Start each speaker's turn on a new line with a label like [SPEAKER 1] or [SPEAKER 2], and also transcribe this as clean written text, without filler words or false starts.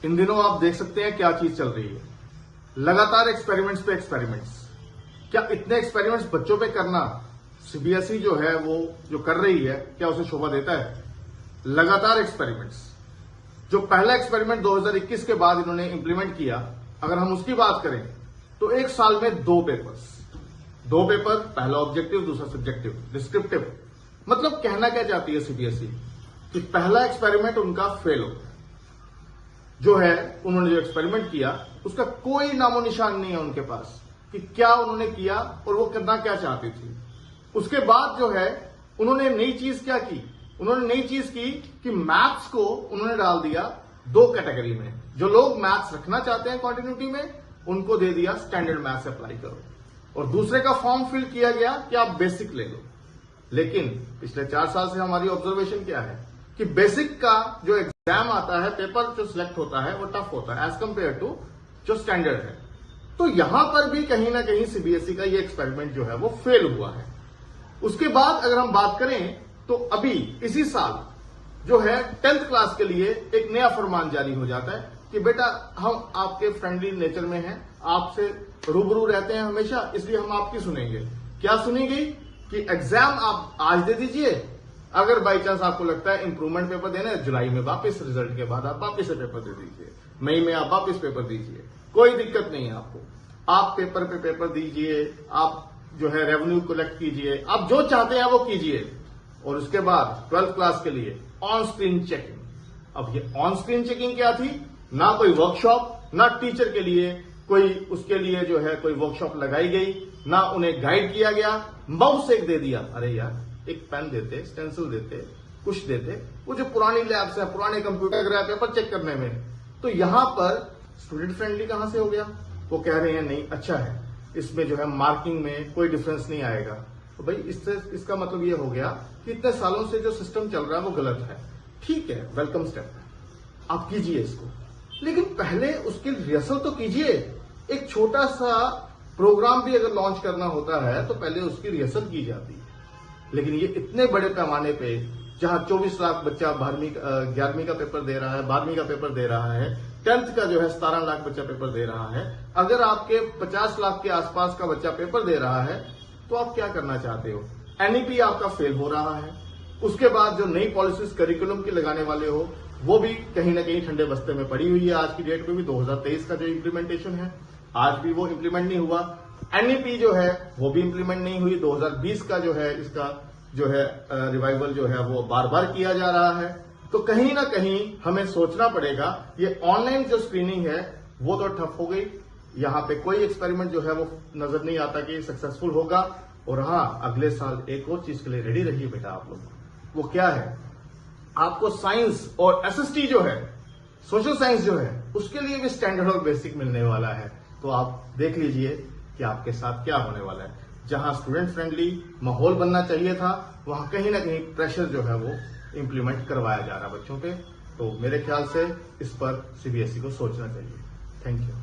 [SPEAKER 1] इन दिनों आप देख सकते हैं क्या चीज चल रही है, लगातार एक्सपेरिमेंट्स पे एक्सपेरिमेंट्स। क्या इतने एक्सपेरिमेंट्स बच्चों पे करना सीबीएसई जो है वो जो कर रही है, क्या उसे शोभा देता है? लगातार एक्सपेरिमेंट्स। जो पहला एक्सपेरिमेंट 2021 के बाद इन्होंने इंप्लीमेंट किया, अगर हम उसकी बात करें तो एक साल में दो पेपर, पहला ऑब्जेक्टिव, दूसरा सब्जेक्टिव, डिस्क्रिप्टिव। मतलब कहना क्या चाहती है सीबीएसई कि पहला एक्सपेरिमेंट उनका फेल हो गया। जो है उन्होंने जो एक्सपेरिमेंट किया उसका कोई नामो निशान नहीं है उनके पास कि क्या उन्होंने किया और वो करना क्या चाहती थी। उसके बाद जो है उन्होंने नई चीज क्या की, उन्होंने नई चीज की कि मैथ्स को उन्होंने डाल दिया दो कैटेगरी में। जो लोग मैथ्स रखना चाहते हैं कॉन्टिन्यूटी में, उनको दे दिया स्टैंडर्ड मैथ्स अप्लाई करो, और दूसरे का फॉर्म फिल किया गया कि आप बेसिक ले लो। लेकिन पिछले 4 साल से हमारी ऑब्जर्वेशन क्या है कि बेसिक का जो एग्जाम आता है, पेपर जो सिलेक्ट होता है वो टफ होता है एज कंपेयर टू जो स्टैंडर्ड है। तो यहां पर भी कहीं ना कहीं सीबीएसई का ये एक्सपेरिमेंट जो है वो फेल हुआ है। उसके बाद अगर हम बात करें तो अभी इसी साल जो है 10th क्लास के लिए एक नया फरमान जारी हो जाता है कि बेटा हम आपके फ्रेंडली नेचर में हैं, आपसे रूबरू रहते हैं हमेशा, इसलिए हम आपकी सुनेंगे। क्या सुनी गई कि एग्जाम आप आज दे दीजिए, अगर बाई चांस आपको लगता है इंप्रूवमेंट पेपर देना है, जुलाई में वापस रिजल्ट के बाद आप वापस से पेपर दे दीजिए, मई में आप वापस पेपर दीजिए, कोई दिक्कत नहीं है आपको। आप पेपर पे पेपर दीजिए, आप जो है रेवेन्यू कलेक्ट कीजिए, आप जो चाहते हैं वो कीजिए। और उसके बाद 12th क्लास के लिए ऑन स्क्रीन चेकिंग। अब ये ऑन स्क्रीन चेकिंग क्या थी? ना कोई वर्कशॉप, ना टीचर के लिए कोई उसके लिए जो है कोई वर्कशॉप लगाई गई, ना उन्हें गाइड किया गया। माउस एक दे दिया, अरे यार एक पेन देते, स्टेंसिल देते, कुछ देते, वो जो पुरानी लैब्स है, पुराने कंप्यूटर वगैरह पेपर चेक करने में। तो यहां पर स्टूडेंट फ्रेंडली कहां से हो गया? वो कह रहे हैं नहीं अच्छा है, इसमें जो है मार्किंग में कोई डिफरेंस नहीं आएगा। तो भाई इससे इसका मतलब ये हो गया कि इतने सालों से जो सिस्टम चल रहा है वो गलत है। ठीक है, वेलकम स्टेप है, आप कीजिए इसको, लेकिन पहले उसकी रिहर्सल तो कीजिए। एक छोटा सा प्रोग्राम भी अगर लॉन्च करना होता है तो पहले उसकी रिहर्सल की जाती है। लेकिन ये इतने बड़े पैमाने पे, जहां 24 लाख बच्चा 11वीं का पेपर दे रहा है, 12वीं का पेपर दे रहा है, 10th का जो है 17 लाख बच्चा पेपर दे रहा है, अगर आपके 50 लाख के आसपास का बच्चा पेपर दे रहा है तो आप क्या करना चाहते हो? एनईपी आपका फेल हो रहा है। उसके बाद जो नई पॉलिसीज करिकुलम की लगाने वाले हो वो भी कहीं ना कहीं ठंडे बस्ते में पड़ी हुई है। आज की डेट में भी 2023 का जो इम्प्लीमेंटेशन है आज भी वो इम्प्लीमेंट नहीं हुआ। एनईपी जो है वो भी इम्प्लीमेंट नहीं हुई। 2020 का जो है इसका जो है रिवाइवल जो है वो बार बार किया जा रहा है। तो कहीं ना कहीं हमें सोचना पड़ेगा, ये ऑनलाइन जो स्क्रीनिंग है वो तो ठप हो गई। यहाँ पे कोई एक्सपेरिमेंट जो है वो नजर नहीं आता कि सक्सेसफुल होगा। और हाँ, अगले साल एक और चीज के लिए रेडी रहिए बेटा आप लोग। वो क्या है? आपको साइंस और एसएसटी जो है, सोशल साइंस जो है, उसके लिए भी स्टैंडर्ड और बेसिक मिलने वाला है। तो आप देख लीजिए कि आपके साथ क्या होने वाला है। जहां स्टूडेंट फ्रेंडली माहौल बनना चाहिए था, वहां कहीं ना कहीं प्रेशर जो है वो इंप्लीमेंट करवाया जा रहा है बच्चों पे। तो मेरे ख्याल से इस पर सीबीएसई को सोचना चाहिए। Thank you.